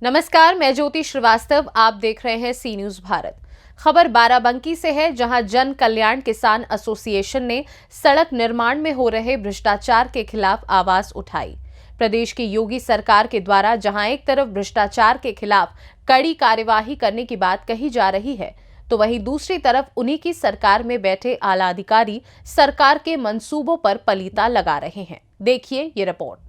नमस्कार, मैं ज्योति श्रीवास्तव। आप देख रहे हैं सी न्यूज भारत। खबर बाराबंकी से है, जहां जन कल्याण किसान एसोसिएशन ने सड़क निर्माण में हो रहे भ्रष्टाचार के खिलाफ आवाज उठाई। प्रदेश की योगी सरकार के द्वारा जहां एक तरफ भ्रष्टाचार के खिलाफ कड़ी कार्यवाही करने की बात कही जा रही है, तो वहीं दूसरी तरफ उन्हीं की सरकार में बैठे आला अधिकारी सरकार के मंसूबों पर पलीता लगा रहे हैं। देखिए ये रिपोर्ट।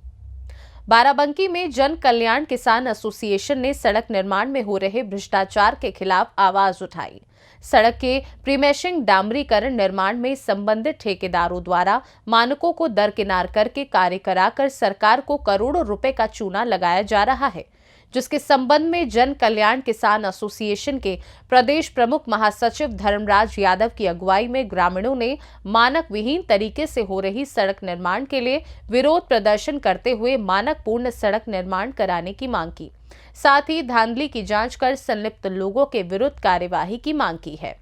बाराबंकी में जन कल्याण किसान एसोसिएशन ने सड़क निर्माण में हो रहे भ्रष्टाचार के खिलाफ आवाज उठाई। सड़क के प्रीमेशिंग डामरीकरण निर्माण में संबंधित ठेकेदारों द्वारा मानकों को दरकिनार करके कार्य कराकर सरकार को करोड़ों रुपए का चूना लगाया जा रहा है, जिसके संबंध में जन कल्याण किसान एसोसिएशन के प्रदेश प्रमुख महासचिव धर्मराज यादव की अगुवाई में ग्रामीणों ने मानक विहीन तरीके से हो रही सड़क निर्माण के लिए विरोध प्रदर्शन करते हुए मानक पूर्ण सड़क निर्माण कराने की मांग की। साथ ही धांधली की जांच कर संलिप्त लोगों के विरुद्ध कार्यवाही की मांग की है।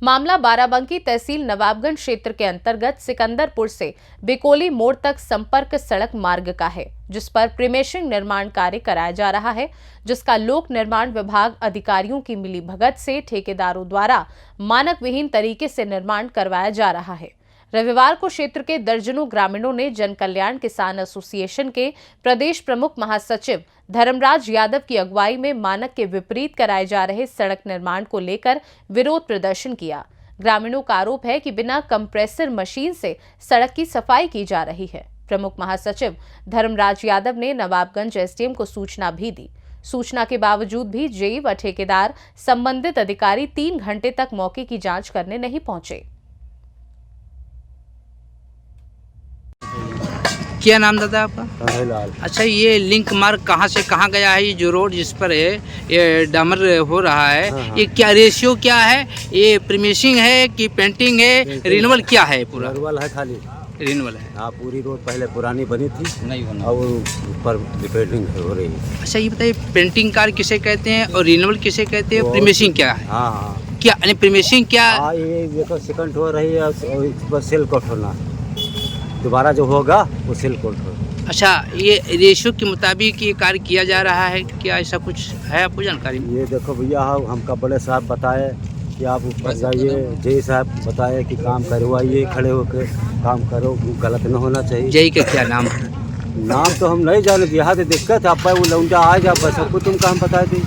मामला बाराबंकी तहसील नवाबगंज क्षेत्र के अंतर्गत सिकंदरपुर से बिकोली मोड़ तक संपर्क सड़क मार्ग का है, जिस पर प्रीमेशिंग निर्माण कार्य कराया जा रहा है, जिसका लोक निर्माण विभाग अधिकारियों की मिलीभगत से ठेकेदारों द्वारा मानक विहीन तरीके से निर्माण करवाया जा रहा है। रविवार को क्षेत्र के दर्जनों ग्रामीणों ने जन कल्याण किसान एसोसिएशन के प्रदेश प्रमुख महासचिव धर्मराज यादव की अगुवाई में मानक के विपरीत कराए जा रहे सड़क निर्माण को लेकर विरोध प्रदर्शन किया। ग्रामीणों का आरोप है कि बिना कंप्रेसर मशीन से सड़क की सफाई की जा रही है। प्रमुख महासचिव धर्मराज यादव ने नवाबगंज एसडीएम को सूचना भी दी। सूचना के बावजूद भी जेई व ठेकेदार संबंधित अधिकारी 3 घंटे तक मौके की जांच करने नहीं पहुंचे। क्या नाम दादा आपका? कन्हैयालाल। अच्छा, ये लिंक मार्ग कहाँ से कहाँ गया है? ये जो रोड जिस पर है ये डामर हो रहा है, हाँ। ये क्या रेशियो क्या है? ये प्रीमेशिंग है कि पेंटिंग है, रिन्यूअल क्या है? पूरा रिन्यूअल है, खाली रिन्यूअल है। हाँ, पूरी रोड पहले पुरानी बनी थी, नहीं बना और ऊपर रिपेयरिंग हो रही है। अच्छा, ये बताइए, पेंटिंग कार्य किसे कहते हैं और रिन्यूअल किसे कहते हैं? प्रीमेशिंग क्या है? हाँ हाँ क्या यानी प्रीमेशिंग क्या? हाँ, ये देखो सेकंड हो रही है और इस पर सेल कोट होना, दोबारा जो होगा वो सेल कोट होगा। अच्छा, ये रेशियो के मुताबिक ये कार्य किया जा रहा है क्या? ऐसा कुछ है आपको जानकारी? ये देखो भैया, हमका बड़े साहब बताए कि आप ऊपर जाइए, जय साहब बताए कि काम करवाइए, खड़े होकर काम करो, गलत न होना चाहिए। जय का क्या नाम है? नाम तो हम नहीं जाने, यहाँ से दिक्कत है, आप वो लौंडा आ जा, बस सबको तुमको हम बता दी।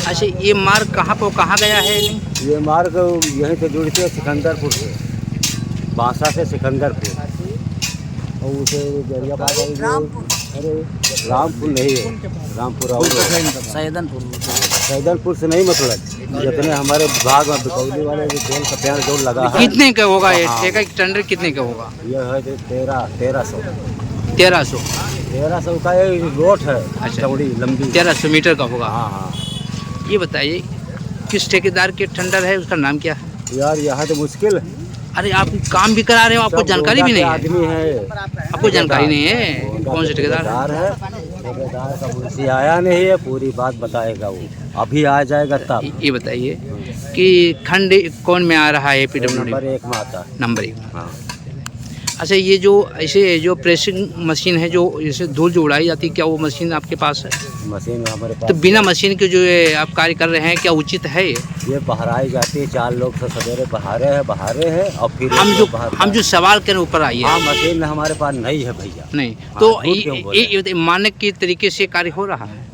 अच्छा, ये मार्ग कहाँ पर कहाँ गया है? ये मार्ग यहीं से जुड़ते है सिकंदरपुर से, बांसा से सिकंदरपुर, और उसे अरे रामपुर नहीं है, रामपुर और सैदनपुर से नहीं, मतलब जितने हमारे विभाग में बिकौली वाले जो तेल का पेड़ जो लगा है। कितने का होगा ये हाँ। ठेका टेंडर? कितने का होगा? ये है 1300 1300 का ये रोड है। अच्छा। चौड़ी लंबी 1300 मीटर का होगा। हाँ हाँ। ये बताइए, किस ठेकेदार के टेंडर है, उसका नाम क्या है? यार यहाँ तो मुश्किल है। अरे, आप काम भी करा रहे हो, आपको सब जानकारी भी नहीं है? आदमी है, आपको जानकारी नहीं है कौन से ठेकेदार है? ठेकेदार का मुंशी आया नहीं है, पूरी बात बताएगा वो, अभी आ जाएगा तब। ये बताइए कि खंड कौन में आ रहा है? PWD नंबर 1 में आता है। नंबर 1। हाँ। अच्छा, ये जो ऐसे जो प्रेसिंग मशीन है, जो जैसे धूल जो उड़ाई जाती है, क्या वो मशीन आपके पास है? मशीन हमारे पास। तो बिना मशीन के जो ये आप कार्य कर रहे हैं, क्या उचित है ये बहराई जाती है, 4 लोग से सवेरे बहारे हैं और फिर हम जो सवाल करें ऊपर आइए। हाँ, मशीन हमारे पास नहीं है भैया। नहीं, हाँ, तो झूठ क्यों बोले? ये मानक के तरीके से कार्य हो रहा है?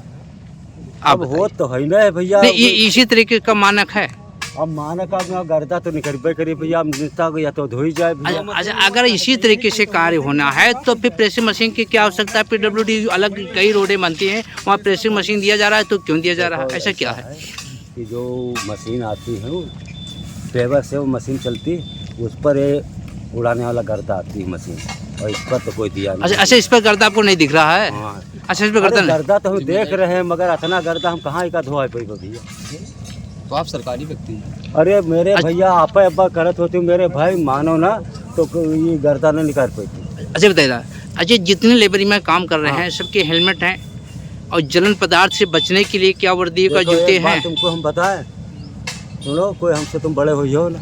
अब हो तो है ना भैया। नहीं, ये इसी तरीके का मानक है। अब मानक आदमी गर्दा तो निकलबे करी भैया, अब नेता को या तो धोई जाए भैया। अच्छा, अगर इसी तरीके से कार्य होना है तो फिर प्रेसिंग मशीन की क्या आवश्यकता है? PWD अलग कई रोडें बनती हैं, वहाँ प्रेसिंग मशीन दिया जा रहा है, तो क्यों दिया जा रहा है? ऐसा क्या है कि जो मशीन आती है वो ड्राइवर से वो मशीन चलती, उस पर ये उड़ाने वाला गर्दा आती है मशीन, और इस पर तो कोई दिया नहीं। अच्छा, इस पर गर्दा आपको नहीं दिख रहा है? हाँ। अच्छा, इस पर गर्दा नहीं। गर्दा तो हम देख रहे हैं, मगर इतना गर्दा हम कहाँ का धोआ पाएगा भैया? तो आप सरकारी व्यक्ति हैं। अरे मेरे भैया, आप अब्बा करत होते मेरे भाई, मानो ना तो ये गर्दा नहीं निकाल पाती। अच्छा बताइए, अच्छा जितने लेबरी में काम कर रहे हैं सबके हेलमेट हैं, और जलन पदार्थ से बचने के लिए क्या वर्दी का जूते हैं? तुमको हम बताएं, सुनो, कोई हमसे तुम बड़े हुई हो ना,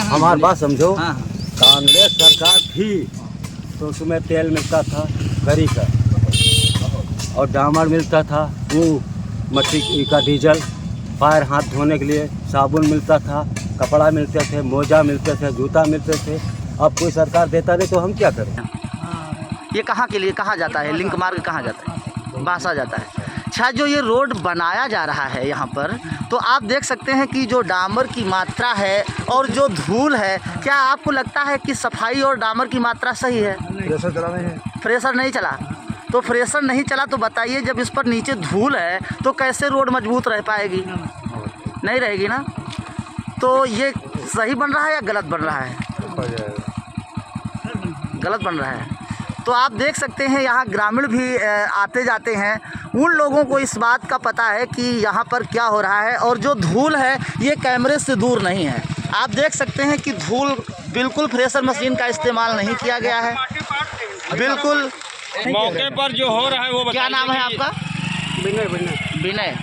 हमारी बात समझो। कांग्रेस सरकार थी तो उसमें तेल मिलता था गरी का, और डामर मिलता था, वो मट्टी का डीजल, पैर हाथ धोने के लिए साबुन मिलता था, कपड़ा मिलते थे, मोजा मिलते थे, जूता मिलते थे। अब कोई सरकार देता नहीं तो हम क्या करें। ये कहाँ के लिए कहाँ जाता है? लिंक मार्ग कहाँ जाता है? बांसा जाता है। अच्छा, जो ये रोड बनाया जा रहा है यहाँ पर, तो आप देख सकते हैं कि जो डामर की मात्रा है और जो धूल है, क्या आपको लगता है कि सफाई और डामर की मात्रा सही है? प्रेशर चला नहीं है। फ्रेशर नहीं चला, तो फ्रेशर नहीं चला तो बताइए, जब इस पर नीचे धूल है तो कैसे रोड मजबूत रह पाएगी? नहीं रहेगी ना। तो ये सही बन रहा है या गलत बन रहा है? गलत बन रहा है। तो आप देख सकते हैं यहाँ ग्रामीण भी आते जाते हैं, उन लोगों को इस बात का पता है कि यहाँ पर क्या हो रहा है, और जो धूल है ये कैमरे से दूर नहीं है। आप देख सकते हैं कि धूल बिल्कुल फ्रेशर मशीन का इस्तेमाल नहीं किया गया है, बिल्कुल मौके पर जो हो रहा है वो क्या नाम है आपका? विनय।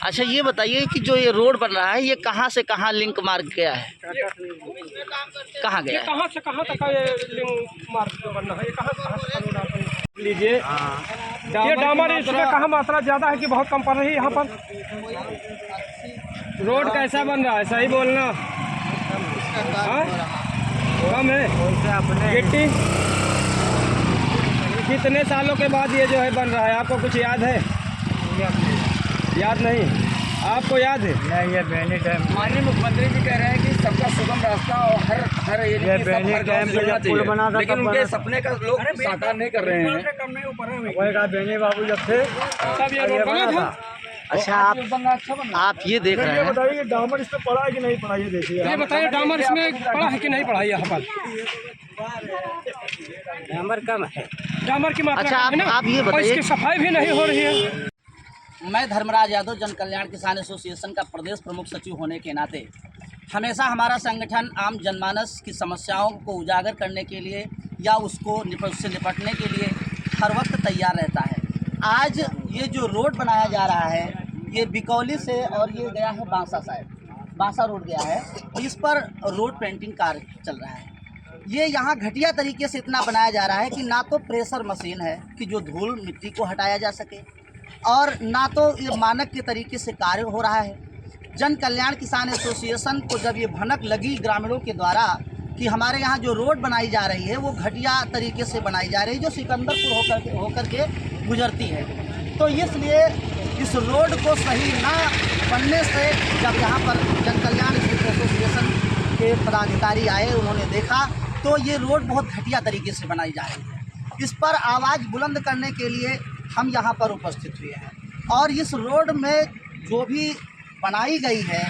अच्छा, ये बताइए कि जो ये रोड बन रहा है ये कहाँ से कहाँ लिंक मार्ग गया है? कहाँ गया है? कहाँ से कहाँ तक ये लिंक मार्ग बनना है? ये कहाँ से कहाँ तक लीजिए। ये डामर इसमें कहाँ मात्रा ज़्यादा है कि बहुत कम पड़ रही है यहाँ पर? रोड कैसा बन रहा है, सही बोलना। हाँ? कम है गिट्टी। कितने सालों के बाद ये जो है बन रहा है, आपको कुछ याद है? याद नहीं, आपको याद है? नहीं, ये बैनी डैम, माननीय मुख्यमंत्री जी कह रहे हैं कि सबका सुगम रास्ता और हर एरिया की सब हर गांव से जुड़ना चाहिए, लेकिन उनके सपने का लोग साकार नहीं कर रहे हैं। बैनी बाबू जब थे सब ये रोड बना था। अच्छा, आप ये देख रहे हैं, बताइए डामर इसमें पड़ा है कि नहीं पड़ा, ये देखिए। ये बताइए डामर इसमें पड़ा है कि नहीं पड़ा? यहाँ पर डामर कम है, डामर की मात्रा अच्छा, कम है ना, आप ये और बताइए। इसकी सफाई भी नहीं हो रही है। मैं धर्मराज यादव, जन कल्याण किसान एसोसिएशन का प्रदेश प्रमुख सचिव होने के नाते हमेशा हमारा संगठन आम जनमानस की समस्याओं को उजागर करने के लिए या उससे निपटने के लिए हर वक्त तैयार रहता है। आज ये जो रोड बनाया जा रहा है, ये बिकौली से और ये गया है बांसा साइड, बांसा रोड गया है, और इस पर रोड पेंटिंग कार्य चल रहा है। ये यहाँ घटिया तरीके से इतना बनाया जा रहा है कि ना तो प्रेशर मशीन है कि जो धूल मिट्टी को हटाया जा सके, और ना तो ये मानक के तरीके से कार्य हो रहा है। जन कल्याण किसान एसोसिएशन को जब ये भनक लगी ग्रामीणों के द्वारा कि हमारे यहाँ जो रोड बनाई जा रही है वो घटिया तरीके से बनाई जा रही है, जो सिकंदरपुर होकर के गुजरती है, तो इसलिए इस रोड को सही ना बनने से जब यहाँ पर जन कल्याण एसोसिएशन के पदाधिकारी आए, उन्होंने देखा तो ये रोड बहुत घटिया तरीके से बनाई जा रही है। इस पर आवाज़ बुलंद करने के लिए हम यहाँ पर उपस्थित हुए हैं, और इस रोड में जो भी बनाई गई है,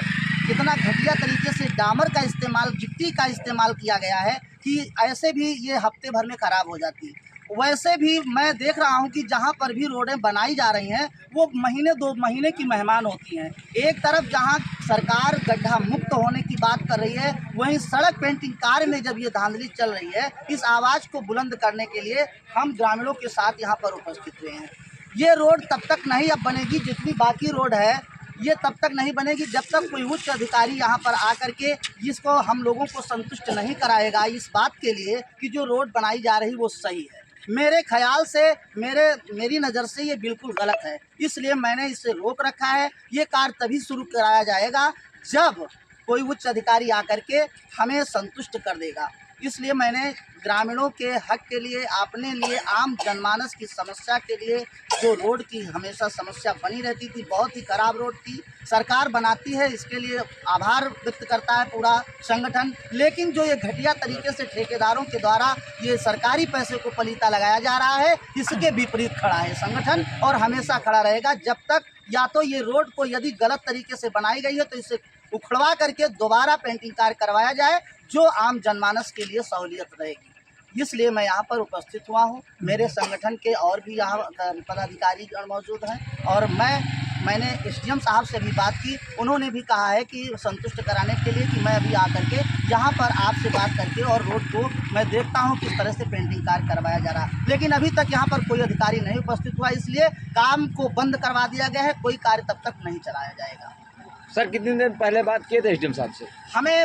कितना घटिया तरीके से डामर का इस्तेमाल, गिट्टी का इस्तेमाल किया गया है कि ऐसे भी ये हफ्ते भर में ख़राब हो जाती है। वैसे भी मैं देख रहा हूँ कि जहाँ पर भी रोडें बनाई जा रही हैं वो महीने 2 महीने की मेहमान होती हैं। एक तरफ जहाँ सरकार गड्ढा मुक्त होने की बात कर रही है, वहीं सड़क पेंटिंग कार्य में जब ये धांधली चल रही है, इस आवाज़ को बुलंद करने के लिए हम ग्रामीणों के साथ यहाँ पर उपस्थित हुए हैं। ये रोड तब तक नहीं अब बनेगी, जितनी बाकी रोड है ये तब तक नहीं बनेगी जब तक कोई उच्च अधिकारी यहाँ पर आकर के जिसको हम लोगों को संतुष्ट नहीं कराएगा इस बात के लिए कि जो रोड बनाई जा रही वो सही है। मेरे ख्याल से, मेरी नज़र से ये बिल्कुल गलत है, इसलिए मैंने इसे रोक रखा है। ये कार्य तभी शुरू कराया जाएगा जब कोई उच्च अधिकारी आकर के हमें संतुष्ट कर देगा। इसलिए मैंने ग्रामीणों के हक के लिए, अपने लिए, आम जनमानस की समस्या के लिए, जो रोड की हमेशा समस्या बनी रहती थी, बहुत ही खराब रोड थी, सरकार बनाती है, इसके लिए आभार व्यक्त करता है पूरा संगठन, लेकिन जो ये घटिया तरीके से ठेकेदारों के द्वारा ये सरकारी पैसे को पलीता लगाया जा रहा है, इसके विपरीत खड़ा है संगठन, और हमेशा खड़ा रहेगा जब तक या तो ये रोड को यदि गलत तरीके से बनाई गई है तो इसे उखड़वा करके दोबारा पेंटिंग कार्य करवाया जाए, जो आम जनमानस के लिए सहूलियत रहेगी। इसलिए मैं यहाँ पर उपस्थित हुआ हूँ। मेरे संगठन के और भी यहाँ पदाधिकारी मौजूद हैं, और मैंने एसडीएम साहब से भी बात की, उन्होंने भी कहा है कि संतुष्ट कराने के लिए कि मैं अभी आकर के यहाँ पर आपसे बात करके और रोड को मैं देखता हूँ किस तरह से पेंटिंग कार्य करवाया जा रहा है। लेकिन अभी तक यहाँ पर कोई अधिकारी नहीं उपस्थित हुआ, इसलिए काम को बंद करवा दिया गया है, कोई कार्य तब तक नहीं चलाया जाएगा। सर कितने दिन पहले बात किए थे एसडीएम साहब से? हमें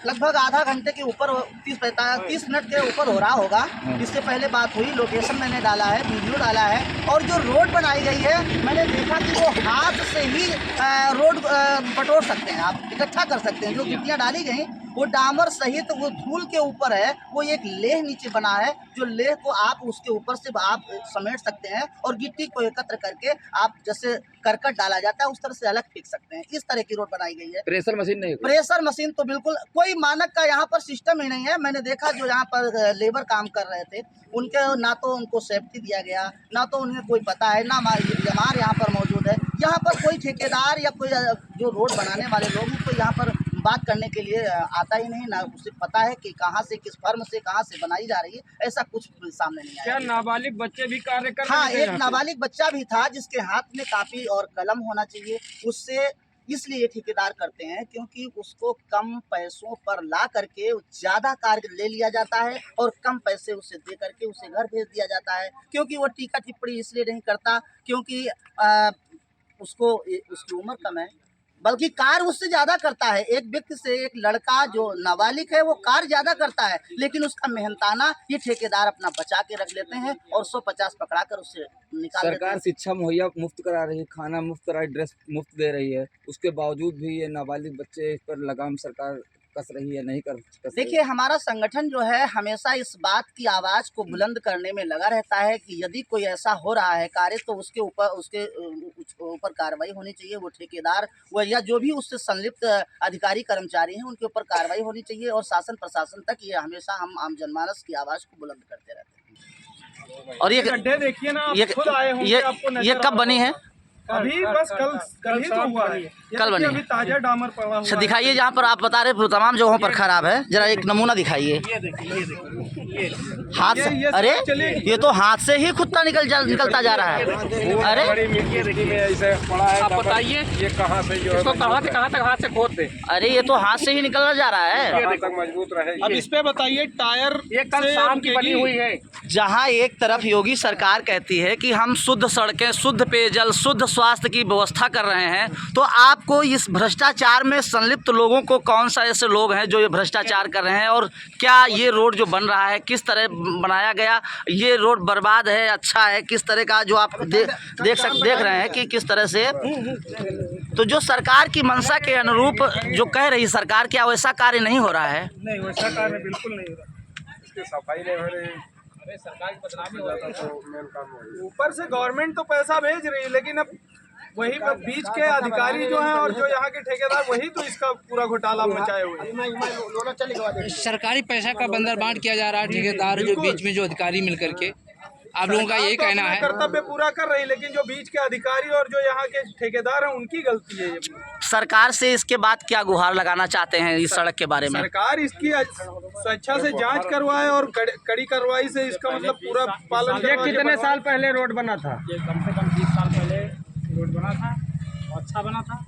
लगभग आधा घंटे के ऊपर 30 मिनट के ऊपर हो रहा होगा। इससे पहले बात हुई, लोकेशन मैंने डाला है, वीडियो डाला है, और जो रोड बनाई गई है मैंने देखा कि वो हाथ से ही रोड बटोर सकते हैं, आप इकट्ठा कर सकते हैं। जो गिट्टियाँ डाली गई वो डामर सहित वो धूल के ऊपर है, वो एक लेह नीचे बना है, जो लेह को आप उसके ऊपर से आप समेट सकते हैं और गिट्टी को एकत्र करके आप जैसे करकट डाला जाता है उस तरह से अलग फेंक सकते हैं। इस तरह की रोड बनाई गई है। प्रेशर मशीन नहीं? प्रेशर मशीन तो बिल्कुल कोई मानक का यहाँ पर सिस्टम ही नहीं है। मैंने देखा जो यहाँ पर लेबर काम कर रहे थे उनके ना तो उनको सेफ्टी दिया गया, ना तो उन्हें कोई पता है, ना जमार यहाँ पर मौजूद है। यहाँ पर कोई ठेकेदार या कोई जो रोड बनाने वाले लोग उनको यहाँ पर बात करने के लिए आता ही नहीं, ना उसे पता है कि कहाँ से, किस फर्म से, कहाँ से बनाई जा रही है, ऐसा कुछ सामने नहीं आया। क्या नाबालिग बच्चे भी कार्य कर रहे हाँ, थे? एक नाबालिग बच्चा भी था जिसके हाथ में कापी और कलम होना चाहिए। उससे इसलिए ठेकेदार करते हैं क्योंकि उसको कम पैसों पर ला करके ज़्यादा कार्य ले लिया जाता है और कम पैसे उसे दे करके उसे घर भेज दिया जाता है। क्योंकि वो टीका टिप्पणी इसलिए नहीं करता क्योंकि उसकी उम्र कम है, बल्कि कार्य उससे ज़्यादा करता है। एक व्यक्ति से, एक लड़का जो नाबालिग है वो कार्य ज़्यादा करता है, लेकिन उसका मेहनताना ये ठेकेदार अपना बचा के रख लेते हैं और 150 पकड़ा कर उससे निकाल देते हैं। सरकार शिक्षा मुहैया मुफ्त करा रही है, खाना मुफ्त करा रही है, ड्रेस मुफ्त दे रही है, उसके बावजूद भी ये नाबालिग बच्चे इस पर लगाम सरकार कस रही है, नहीं कर रही। देखिए, हमारा संगठन जो है हमेशा इस बात की आवाज़ को बुलंद करने में लगा रहता है कि यदि कोई ऐसा हो रहा है कार्य तो उसके ऊपर कार्रवाई होनी चाहिए। वो ठेकेदार वो या जो भी उससे संलिप्त अधिकारी कर्मचारी हैं उनके ऊपर कार्रवाई होनी चाहिए और शासन प्रशासन तक ये हमेशा हम आम जनमानस की आवाज़ को बुलंद करते रहते हैं। और ये गड्ढे देखिए ना, आप ये खुद आए होंगे, आपको नजर ये आ कब रहा बनी है? अभी बस कल ही तो हुआ है। कल बनी है। अभी ताजा डामर पड़ा हुआ अच्छा दिखाइए, जहाँ पर आप बता रहे तमाम जगहों पर खराब है, जरा एक नमूना दिखाइए। हाथ से, अरे ये तो हाथ से ही खुदता निकलता जा रहा है। अरे आप बताइए ये कहाँ से जो इसको कहाँ तक हाथ से खोद दे? अरे ये तो हाथ से ही निकलता जा रहा है। मजबूत रहे। अब इस पे बताइए, टायर ये कल शाम की बनी हुई है। जहाँ एक तरफ योगी सरकार कहती है कि हम शुद्ध सड़कें, शुद्ध पेयजल, शुद्ध स्वास्थ्य की व्यवस्था कर रहे हैं, तो आपको इस भ्रष्टाचार में संलिप्त लोगों को कौन सा ऐसे लोग हैं जो ये भ्रष्टाचार कर रहे हैं, और क्या ये रोड जो बन रहा है किस तरह बनाया गया, ये रोड बर्बाद है, अच्छा है, किस तरह का जो आप देख रहे हैं कि किस तरह से, तो जो सरकार की मंशा के अनुरूप जो कह रही सरकार, क्या वैसा कार्य नहीं हो रहा है? नहीं, वैसा कार्य बिल्कुल नहीं हो रहा। इसकी सफाई नहीं हो रही। अरे सरकार की बदनामी हो रही है। ऊपर से गवर्नमेंट तो पैसा भेज रही है, लेकिन अब वही बीच के अधिकारी जो हैं और जो यहाँ के ठेकेदार वही तो इसका पूरा घोटाला मचाए हुए हैं। सरकारी पैसा का बंदरबांट किया जा रहा है, ठेकेदार जो बीच में जो अधिकारी मिल करके, आप लोगों का यही कहना है? कर्तव्य पूरा कर रही, लेकिन जो बीच के अधिकारी और जो यहाँ के ठेकेदार हैं उनकी गलती है। सरकार से इसके बाद क्या गुहार लगाना चाहते हैं इस सड़क के बारे में? सरकार इसकी अच्छा से जांच करवाए और कड़ी कार्रवाई से इसका मतलब पूरा पालन करवाए। कितने साल पहले रोड बना था? ये कम से कम 20 साल पहले रोड बना था, अच्छा बना था।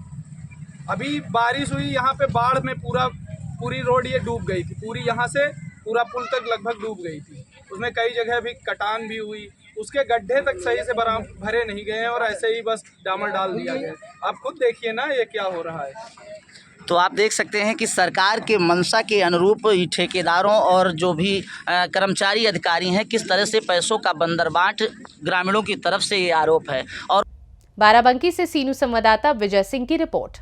अभी बारिश हुई, यहाँ पे बाढ़ में पूरी रोड ये डूब गई थी, पूरी यहाँ से पूरा पुल तक लगभग डूब गई थी। उसमें कई जगह भी कटान भी हुई, उसके गड्ढे तक सही से भरे नहीं गए हैं और ऐसे ही बस डामर डाल दिया गया। आप खुद देखिए ना ये क्या हो रहा है। तो आप देख सकते हैं कि सरकार के मंशा के अनुरूप ठेकेदारों और जो भी कर्मचारी अधिकारी हैं किस तरह से पैसों का बंदरबांट ग्रामीणों की तरफ से ये आरोप है। और बाराबंकी से सीनू संवाददाता विजय सिंह की रिपोर्ट।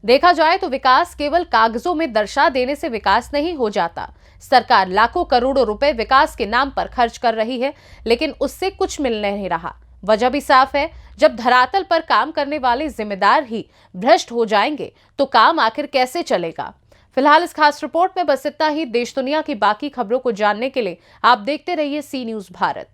देखा जाए तो विकास केवल कागजों में दर्शा देने से विकास नहीं हो जाता। सरकार लाखों करोड़ों रुपए विकास के नाम पर खर्च कर रही है, लेकिन उससे कुछ मिल नहीं रहा। वजह भी साफ है, जब धरातल पर काम करने वाले जिम्मेदार ही भ्रष्ट हो जाएंगे तो काम आखिर कैसे चलेगा। फिलहाल इस खास रिपोर्ट में बस इतना ही। देश दुनिया की बाकी खबरों को जानने के लिए आप देखते रहिए सी न्यूज़ भारत।